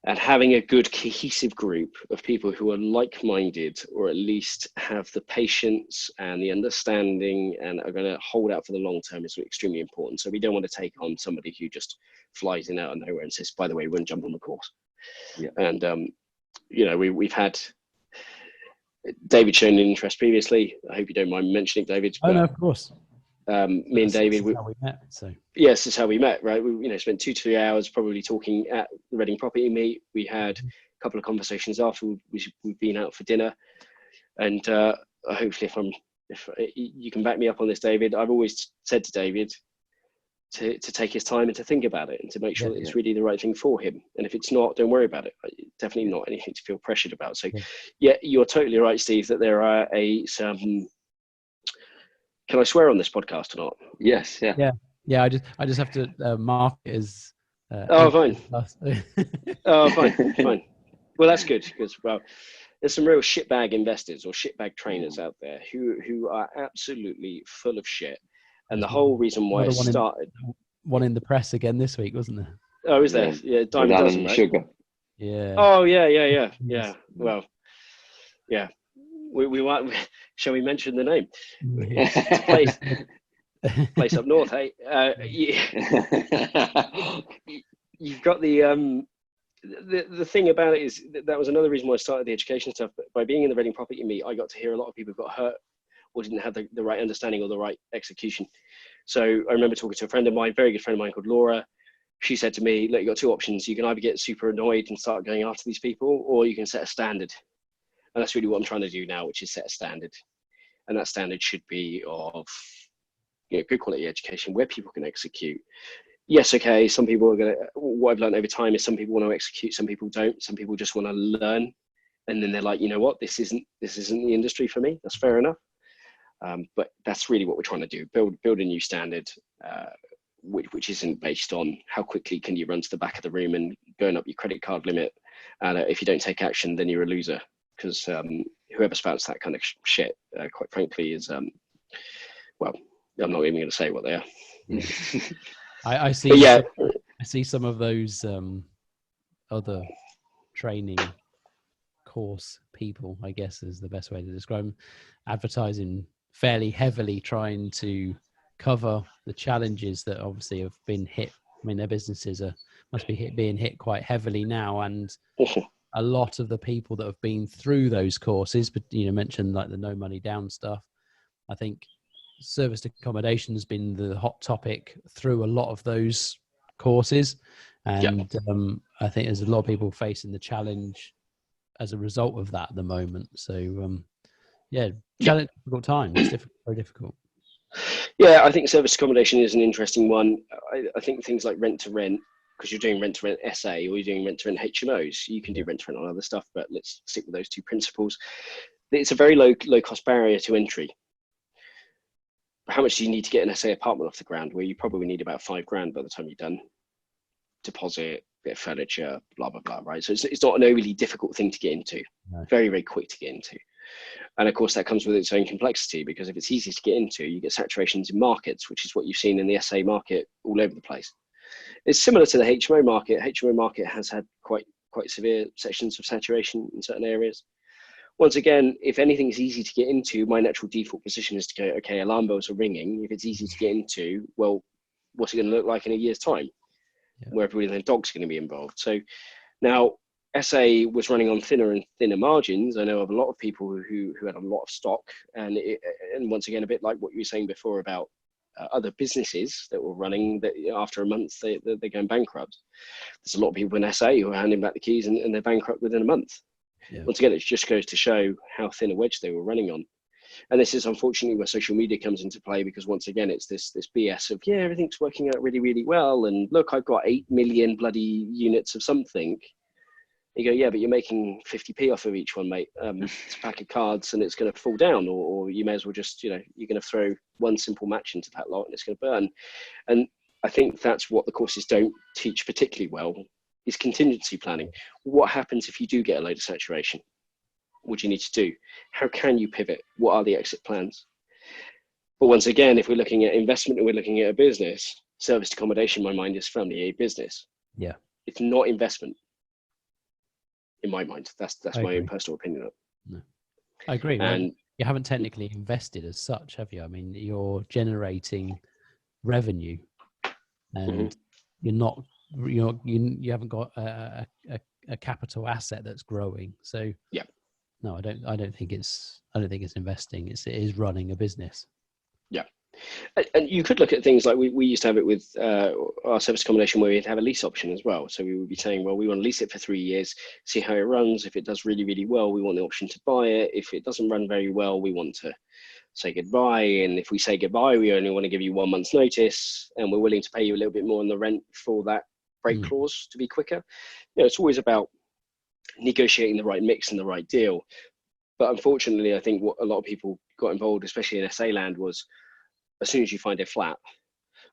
And having a good cohesive group of people who are like-minded, or at least have the patience and the understanding and are going to hold out for the long term, is extremely important. So we don't want to take on somebody who just flies in out of nowhere and says, by the way, we're going to jump on the course. Yeah. And, we've had David shown an interest previously. I hope you don't mind mentioning David. Oh, no, of course. Me and David, how we met. So yes, this is how we met, right? We spent 2 to 3 hours probably talking at the Reading property meet. We had a couple of conversations after. We've been out for dinner, and hopefully, if you can back me up on this, David, I've always said to David to take his time and to think about it and to make sure that it's really the right thing for him. And if it's not, don't worry about it. Definitely not anything to feel pressured about. So yeah, you're totally right, Steve, that there are some. Can I swear on this podcast or not? Yes. Yeah. Yeah. I just have to mark it as. Fine. Fine. Well, that's good because there's some real shitbag investors or shitbag trainers out there who are absolutely full of shit, And the whole reason why I started... One in the press again this week, wasn't there? Oh, is there? Yeah, Diamond Dozen, right? Sugar. Yeah. Oh, yeah. Well, yeah. We might... Shall we mention the name? It's a place up north, hey? You've got the thing about it is that was another reason why I started the education stuff. But by being in the Reading Property Meet, I got to hear a lot of people who got hurt or didn't have the right understanding or the right execution. So I remember talking to a friend of mine, very good friend of mine called Laura. She said to me, look, you've got two options. You can either get super annoyed and start going after these people, or you can set a standard. And that's really what I'm trying to do now, which is set a standard. And that standard should be of good quality education where people can execute. Yes, okay, some people are going to, what I've learned over time is some people want to execute, some people don't. Some people just want to learn. And then they're like, you know what, this isn't the industry for me. That's fair enough. But that's really what we're trying to do, build a new standard, which isn't based on how quickly can you run to the back of the room and burn up your credit card limit. And if you don't take action, then you're a loser. Because whoever spouts that kind of shit, quite frankly, is, well, I'm not even going to say what they are. Yeah. I see. I see some of those other training course people, I guess is the best way to describe them, advertising fairly heavily, trying to cover the challenges that obviously have been hit. I mean, their businesses must be being hit quite heavily now, and a lot of the people that have been through those courses, but mentioned like the no money down stuff. I think serviced accommodation has been the hot topic through a lot of those courses, and I think there's a lot of people facing the challenge as a result of that at the moment. So difficult time. It's very difficult. Yeah, I think service accommodation is an interesting one. I think things like rent to rent, because you're doing rent to rent SA or you're doing rent to rent HMOs, you can do rent to rent on other stuff, but let's stick with those two principles. It's a very low cost barrier to entry. How much do you need to get an SA apartment off the ground? Where you probably need about $5,000 by the time you're done. Deposit, bit of furniture, blah blah blah. Right, so it's not an overly difficult thing to get into. No. Very, very quick to get into. And of course, that comes with its own complexity, because if it's easy to get into, you get saturations in markets, which is what you've seen in the SA market all over the place. It's similar to the HMO market. HMO market has had quite severe sections of saturation in certain areas. Once again, if anything is easy to get into, my natural default position is to go, okay, alarm bells are ringing. If it's easy to get into, well, what's it going to look like in a year's time? Yeah. Where everybody and their dog's going to be involved. So now SA was running on thinner and thinner margins. I know of a lot of people who had a lot of stock, and once again, a bit like what you were saying before about other businesses that were running that after a month they're going bankrupt. There's a lot of people in SA who are handing back the keys and they're bankrupt within a month. Yeah. Once again, it just goes to show how thin a wedge they were running on. And this is unfortunately where social media comes into play, because once again, it's this BS of, everything's working out really, really well. And look, I've got 8 million bloody units of something. You go, yeah, but you're making 50p off of each one, mate. It's a pack of cards and it's going to fall down, or you may as well just, you're going to throw one simple match into that lot and it's going to burn. And I think that's what the courses don't teach particularly well, is contingency planning. What happens if you do get a load of saturation? What do you need to do? How can you pivot? What are the exit plans? But once again, if we're looking at investment and we're looking at a business, serviced accommodation, in my mind, is firmly a business. Yeah. It's not investment. In my mind, that's my own personal opinion. No. I agree. And you haven't technically invested as such, have you? I mean, you're generating revenue, and you haven't got a capital asset that's growing. So yeah, no, I don't think it's investing. It is running a business. Yeah. And you could look at things like we used to have it with our service accommodation, where we'd have a lease option as well. So we would be saying, well, we want to lease it for 3 years, see how it runs. If it does really, really well, we want the option to buy it. If it doesn't run very well, we want to say goodbye. And if we say goodbye, we only want to give you 1 month's notice, and we're willing to pay you a little bit more on the rent for that break clause to be quicker. It's always about negotiating the right mix and the right deal. But unfortunately, I think what a lot of people got involved, especially in SA land, was, as soon as you find a flat,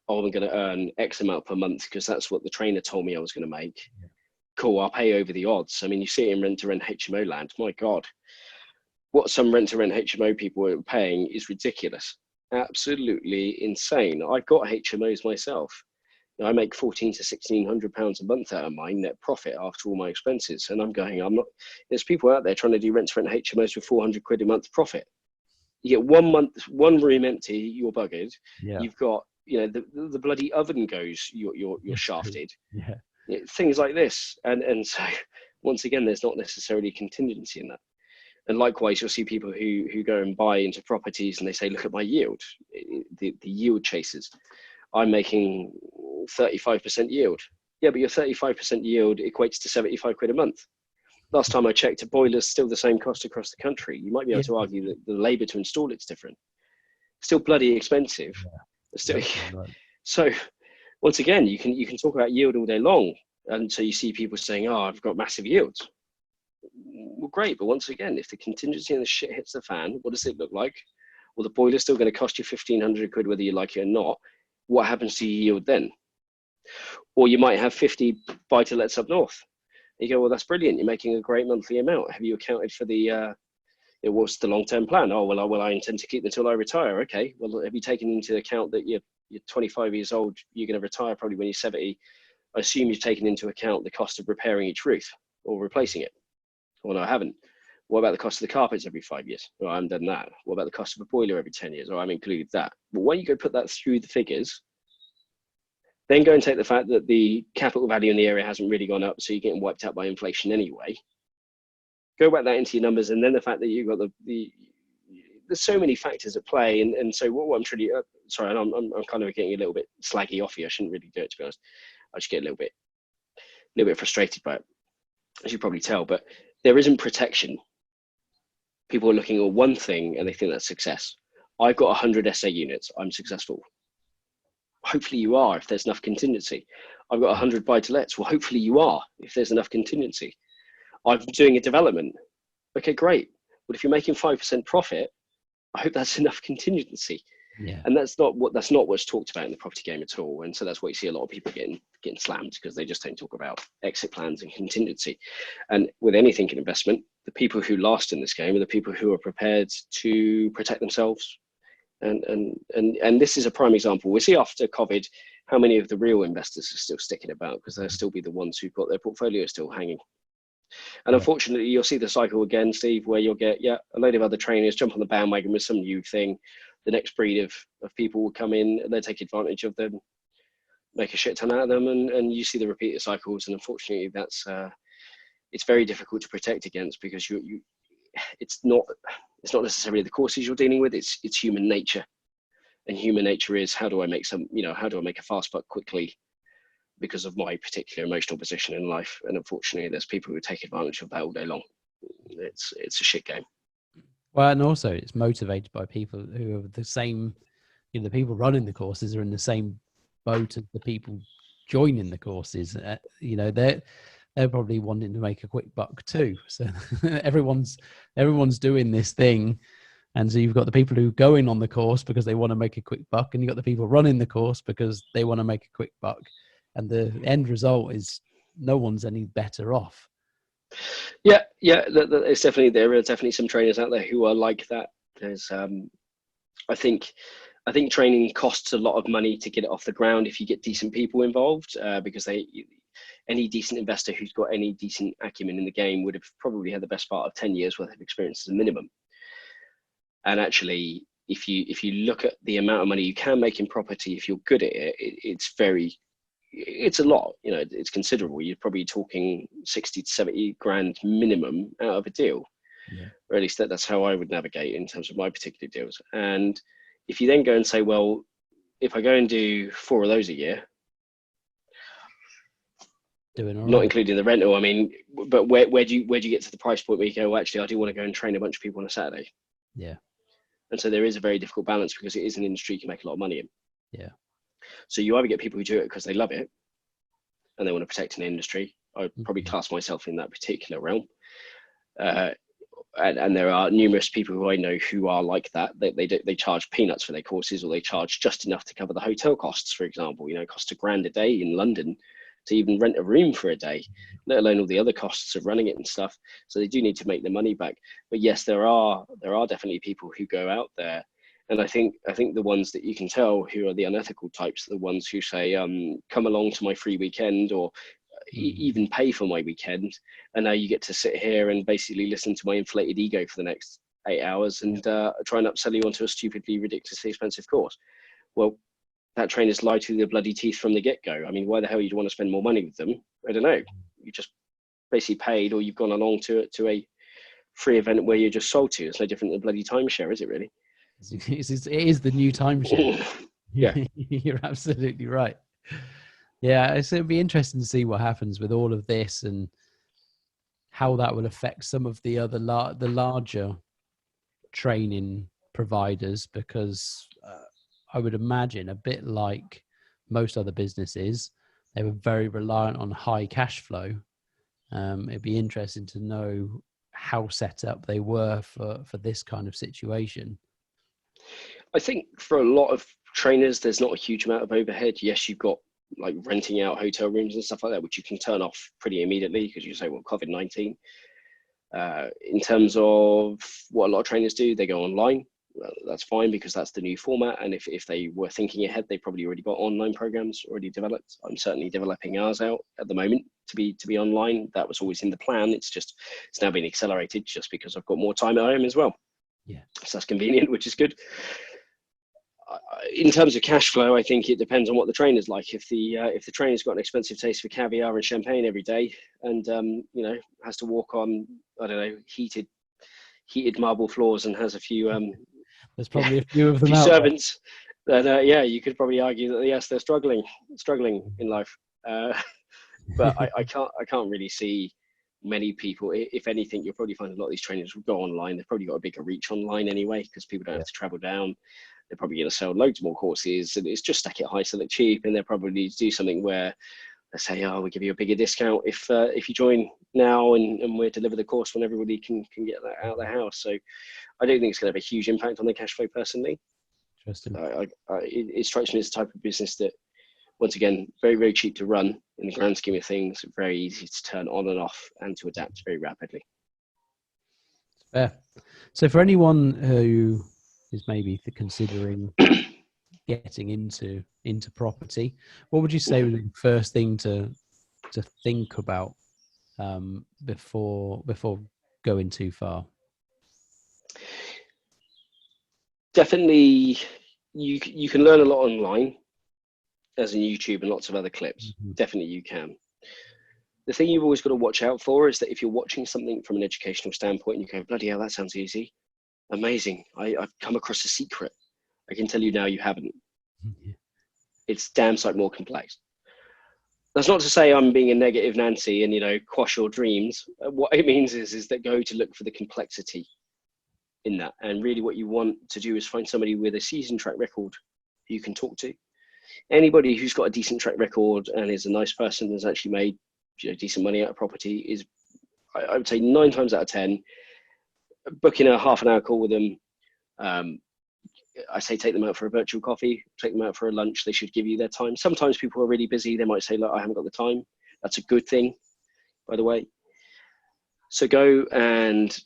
I'm going to earn X amount per month because that's what the trainer told me I was going to make. Yeah. Cool, I'll pay over the odds. I mean, you see it in rent-to-rent HMO land. My God, what some rent-to-rent HMO people are paying is ridiculous. absolutely insane. I've got HMOs myself. I make £1,400 to £1,600 a month out of my net profit after all my expenses. And I'm not, there's people out there trying to do rent to rent HMOs with £400 a month profit. You get 1 month, one room empty, you're buggered. Yeah. You've got, the bloody oven goes, you're shafted. Yeah. Things like this. And so once again, there's not necessarily contingency in that. And likewise, you'll see people who go and buy into properties and they say, look at my yield, the yield chasers. I'm making 35% yield. Yeah, but your 35% yield equates to £75 a month. Last time I checked, a boiler's still the same cost across the country. You might be able to argue that the labour to install it's different. Still bloody expensive. Still, right. So once again, you can talk about yield all day long, and so you see people saying, "Oh, I've got massive yields." Well, great, but once again, if the contingency and the shit hits the fan, what does it look like? Well, the boiler's still going to cost you £1,500 whether you like it or not. What happens to your yield then? Or you might have 50 buy-to-lets up north. You go, well, that's brilliant. You're making a great monthly amount. Have you accounted for what's the long-term plan? Oh, well, I intend to keep them until I retire. Okay. Well, have you taken into account that you're 25 years old, you're going to retire probably when you're 70? I assume you've taken into account the cost of repairing each roof or replacing it. Well, no, I haven't. What about the cost of the carpets every 5 years? Well, I haven't done that. What about the cost of a boiler every 10 years? Or I haven't included that. But when you go put that through the figures, then go and take the fact that the capital value in the area hasn't really gone up, so you're getting wiped out by inflation anyway. Go back that into your numbers, and then the fact that you've got there's so many factors at play, and so what I'm truly sorry, I'm kind of getting a little bit slaggy off you. I shouldn't really do it, to be honest. I just get a little bit frustrated by it, as you probably tell. But there isn't protection. People are looking at one thing and they think that's success. I've got 100 SA units. I'm successful. Hopefully you are, if there's enough contingency. I've got 100 buy-to-lets. Well, hopefully you are, if there's enough contingency. I'm doing a development. Okay, great. But if you're making 5% profit, I hope that's enough contingency. Yeah. And that's not what's talked about in the property game at all. And so that's why you see a lot of people getting slammed, because they just don't talk about exit plans and contingency. And with anything in investment, the people who last in this game are the people who are prepared to protect themselves. And this is a prime example. We see after COVID how many of the real investors are still sticking about, because they'll still be the ones who've got their portfolio still hanging. And unfortunately, you'll see the cycle again, Steve, where you'll get a load of other trainers jump on the bandwagon with some new thing. The next breed of people will come in, and they take advantage of them, make a shit ton out of them, and you see the repeated cycles. And unfortunately, that's it's very difficult to protect against, because it's not necessarily the courses you're dealing with. It's human nature, and human nature is, how do I make a fast buck quickly because of my particular emotional position in life? And unfortunately, there's people who take advantage of that all day long. It's a shit game. Well, and also it's motivated by people who are the same, the people running the courses are in the same boat as the people joining the courses. They're probably wanting to make a quick buck too. So everyone's doing this thing. And so you've got the people who go in on the course because they want to make a quick buck, and you've got the people running the course because they want to make a quick buck. And the end result is no one's any better off. Yeah, it's definitely, there are definitely some trainers out there who are like that. There's, I think training costs a lot of money to get it off the ground if you get decent people involved, because any decent investor who's got any decent acumen in the game would have probably had the best part of 10 years worth of experience as a minimum. And actually, if you look at the amount of money you can make in property, if you're good at it, it's a lot. It's considerable. You're probably talking 60 to 70 grand minimum out of a deal. Yeah. Or at least that's how I would navigate in terms of my particular deals. And if you then go and say, well, if I go and do 4 of those a year, doing all not right, including the rental, I mean, but where do you get to the price point where you go, well, actually, I do want to go and train a bunch of people on a Saturday? Yeah. And so there is a very difficult balance, because it is an industry you can make a lot of money in. Yeah. So you either get people who do it because they love it and they want to protect an industry. I would probably class myself in that particular realm. And there are numerous people who I know who are like that. They charge peanuts for their courses, or they charge just enough to cover the hotel costs, for example. It costs £1,000 a day in London to even rent a room for a day, let alone all the other costs of running it and stuff. So they do need to make their money back. But yes, there are definitely people who go out there And I think the ones that you can tell who are the unethical types are the ones who say, come along to my free weekend, or even pay for my weekend, and now you get to sit here and basically listen to my inflated ego for the next 8 hours and try and upsell you onto a stupidly ridiculously expensive course. Well, that trainer's lied to the bloody teeth from the get-go. I mean, why the hell you'd want to spend more money with them? I don't know. You just basically paid, or you've gone along to a free event where you're just sold to. It's no different than bloody timeshare, is it really? It is the new timeshare. Yeah. You're absolutely right. Yeah, so it'd be interesting to see what happens with all of this and how that will affect some of the other the larger training providers, because I would imagine, a bit like most other businesses, they were very reliant on high cash flow. It'd be interesting to know how set up they were for this kind of situation. I think for a lot of trainers, there's not a huge amount of overhead. Yes, you've got like renting out hotel rooms and stuff like that, which you can turn off pretty immediately because you say, well, COVID-19. In terms of what a lot of trainers do, they go online. Well, that's fine because that's the new format. And if they were thinking ahead, they probably already got online programs already developed. I'm certainly developing ours out at the moment to be online. That was always in the plan. It's now been accelerated just because I've got more time at home as well. Yeah, so that's convenient, which is good. In terms of cash flow, I think it depends on what the trainer's like. If the trainer's got an expensive taste for caviar and champagne every day, and has to walk on, I don't know, heated marble floors and has a few there's probably a few of them few out servants, then you could probably argue that yes, they're struggling in life. But I can't really see many people. If anything, you'll probably find a lot of these trainers will go online. They've probably got a bigger reach online anyway because people don't have to travel down. They're probably going to sell loads more courses, and it's just stack it high, sell it cheap. And they'll probably do something where they say, "Oh, we'll give you a bigger discount if you join now, and we'll deliver the course when everybody can get that out of the house." So I don't think it's going to have a huge impact on the cash flow personally. Interesting. It strikes me as the type of business that, once again, very, very cheap to run in the grand scheme of things, very easy to turn on and off and to adapt very rapidly. Fair. So for anyone who is maybe considering getting into property, what would you say was the first thing to think about before going too far? Definitely, you can learn a lot online, as in YouTube and lots of other clips. Mm-hmm. Definitely you can. The thing you've always got to watch out for is that if you're watching something from an educational standpoint and you go, bloody hell, that sounds easy, amazing, I've come across a secret, I can tell you now you haven't. Yeah. It's damn sight more complex. That's not to say I'm being a negative Nancy and quash your dreams. What it means is that go to look for the complexity in that, and really what you want to do is find somebody with a seasoned track record who you can talk to. Anybody who's got a decent track record and is a nice person and has actually made decent money out of property is, I would say, 9 times out of 10, booking a half an hour call with them. I say take them out for a virtual coffee, take them out for a lunch. They should give you their time. Sometimes people are really busy. They might say, look, I haven't got the time. That's a good thing, by the way. So go and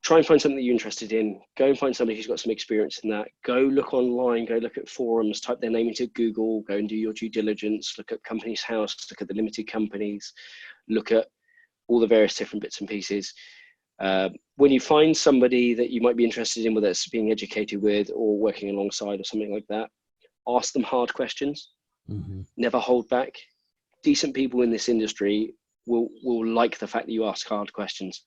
try and find something that you're interested in. Go and find somebody who's got some experience in that. Go look online, go look at forums, type their name into Google, go and do your due diligence, look at Companies House, look at the limited companies, look at all the various different bits and pieces. When you find somebody that you might be interested in, whether it's being educated with or working alongside or something like that, ask them hard questions. Mm-hmm. Never hold back. Decent people in this industry will like the fact that you ask hard questions.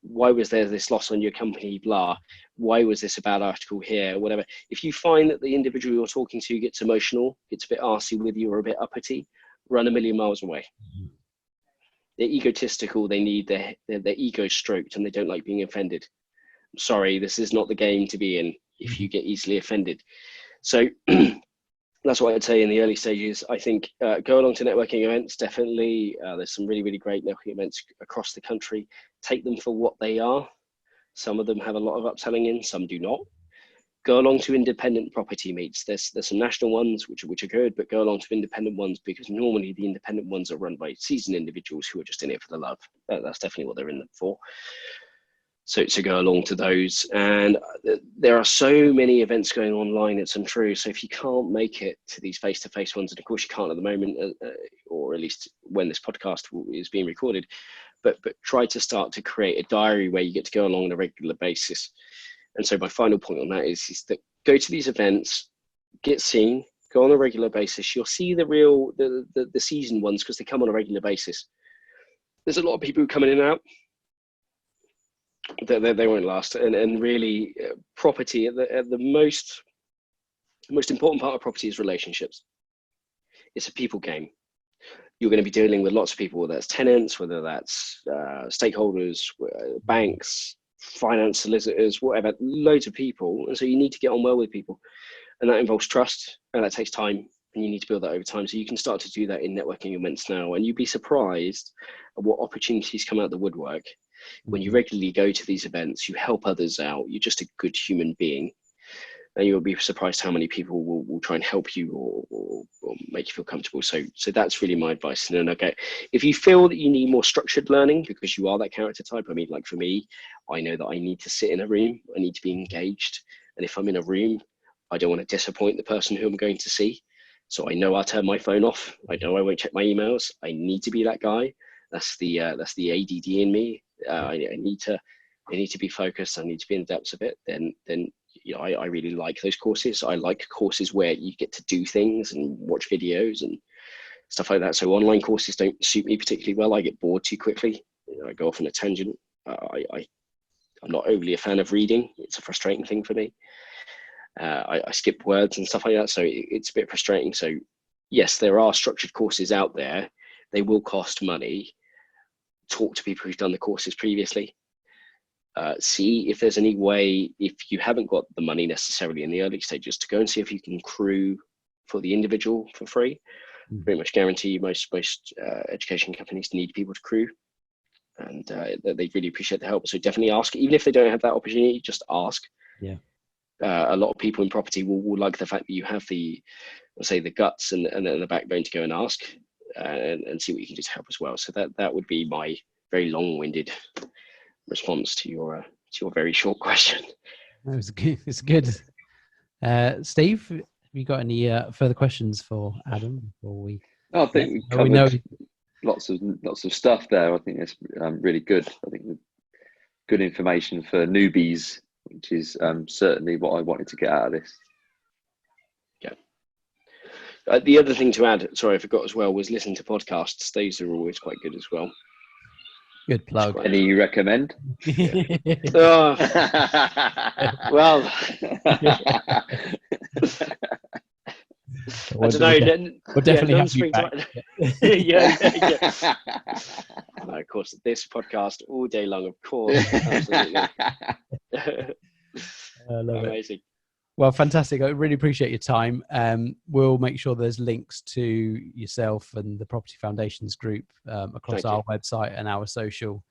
Why was there this loss on your company? Blah. Why was this a bad article here? Whatever. If you find that the individual you're talking to gets emotional, gets a bit arsey with you or a bit uppity, run a million miles away. Mm-hmm. They're egotistical. They need their ego stroked, and they don't like being offended. I'm sorry, this is not the game to be in if you get easily offended. So that's what I'd say in the early stages. I think go along to networking events. Definitely, there's some really, really great networking events across the country. Take them for what they are. Some of them have a lot of upselling in, some do not. Go along to independent property meets. There's some national ones which are good, but go along to independent ones because normally the independent ones are run by seasoned individuals who are just in it for the love. That's definitely what they're in it for. So to go along to those. And there are so many events going online, it's untrue. So if you can't make it to these face-to-face ones, and of course you can't at the moment, or at least when this podcast is being recorded, but try to start to create a diary where you get to go along on a regular basis. And so my final point on that is that go to these events, get seen, go on a regular basis. You'll see the seasoned ones because they come on a regular basis. There's a lot of people who come in and out. They won't last. And really, property, the most important part of property is relationships. It's a people game. You're going to be dealing with lots of people, whether that's tenants, whether that's stakeholders, banks, finance solicitors, whatever, loads of people. And so you need to get on well with people. And that involves trust, and that takes time. And you need to build that over time. So you can start to do that in networking events now. And you'd be surprised at what opportunities come out of the woodwork. When you regularly go to these events, you help others out. You're just a good human being. And you'll be surprised how many people will try and help you or make you feel comfortable. So that's really my advice. And then, okay, if you feel that you need more structured learning because you are that character type, I mean, like for me, I know that I need to sit in a room. I need to be engaged. And if I'm in a room, I don't want to disappoint the person who I'm going to see. So I know I'll turn my phone off. I know I won't check my emails. I need to be that guy. That's the ADD in me. I need to be focused. I need to be in the depths of it. Then you know, I really like those courses. I like courses where you get to do things and watch videos and stuff like that. So online courses don't suit me particularly well. I get bored too quickly. You know, I go off on a tangent. I'm not overly a fan of reading. It's a frustrating thing for me. I skip words and stuff like that. So it's a bit frustrating. So yes, there are structured courses out there. They will cost money. Talk to people who've done the courses previously. See if there's any way, if you haven't got the money necessarily in the early stages, to go and see if you can crew for the individual for free. Pretty much guarantee most education companies need people to crew, and they really appreciate the help. So definitely ask, even if they don't have that opportunity, just ask. Yeah. A lot of people in property will like the fact that you have the guts and the backbone to go and ask and see what you can do to help as well. So that would be my very long-winded response to your very short question. That was good. It's good. Steve, have you got any further questions for Adam before we? Oh, I think we covered lots of stuff there. I think it's really good. I think good information for newbies, which is certainly what I wanted to get out of this. Yeah. The other thing to add, sorry, I forgot as well, was listen to podcasts. These are always quite good as well. Good plug. Any you recommend? Well, I don't know. We'll definitely have you back. Yeah. No, of course, this podcast all day long, of course. Absolutely. I love Amazing. It. Well, fantastic. I really appreciate your time. We'll make sure there's links to yourself and the Property Foundations group across our website and our social.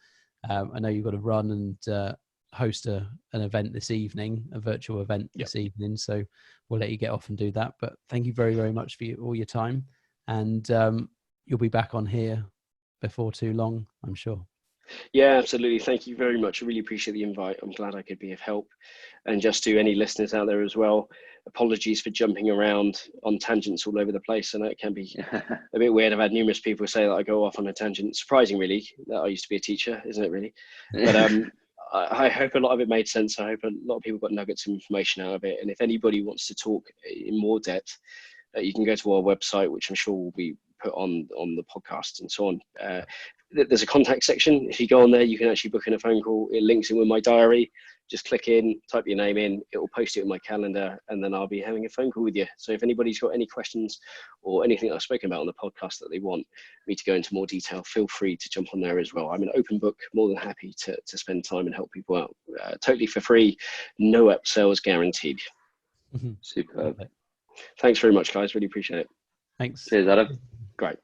I know you've got to run and host an event this evening, a virtual event this evening. So we'll let you get off and do that. But thank you very, very much for all your time. And you'll be back on here before too long, I'm sure. Yeah, absolutely. Thank you very much. I really appreciate the invite. I'm glad I could be of help. And just to any listeners out there as well, apologies for jumping around on tangents all over the place. I know it can be a bit weird. I've had numerous people say that I go off on a tangent. Surprising, really, that I used to be a teacher, isn't it, really? But I hope a lot of it made sense. I hope a lot of people got nuggets of information out of it. And if anybody wants to talk in more depth, you can go to our website, which I'm sure will be put on the podcast and so on. There's a contact section. If you go on there, you can actually book in a phone call. It links in with my diary. Just click in, type your name in, it will post it in my calendar, and then I'll be having a phone call with you. So if anybody's got any questions or anything I've spoken about on the podcast that they want me to go into more detail, feel free to jump on there as well. I'm an open book, more than happy to spend time and help people out. Totally for free, no upsells guaranteed. Superb. Thanks very much, guys. Really appreciate it. Thanks. Cheers, Adam. Great.